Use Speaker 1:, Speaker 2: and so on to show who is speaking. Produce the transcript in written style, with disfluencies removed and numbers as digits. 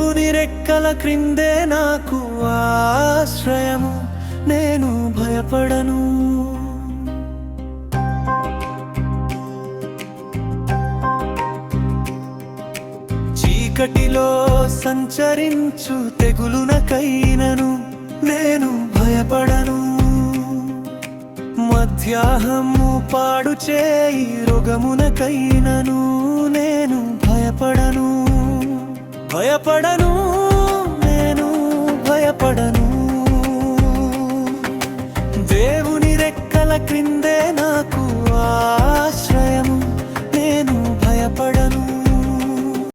Speaker 1: దేవుని రెక్కల క్రిందే నాకు ఆశ్రయము, నేను భయపడను. చీకటిలో సంచరించు తెగులునకైనను నేను భయపడను. మధ్యాహ్నము పాడు చేయి రోగమునకైనను నేను భయపడను. భయపడను, నేను భయపడను. దేవుని రెక్కల క్రిందే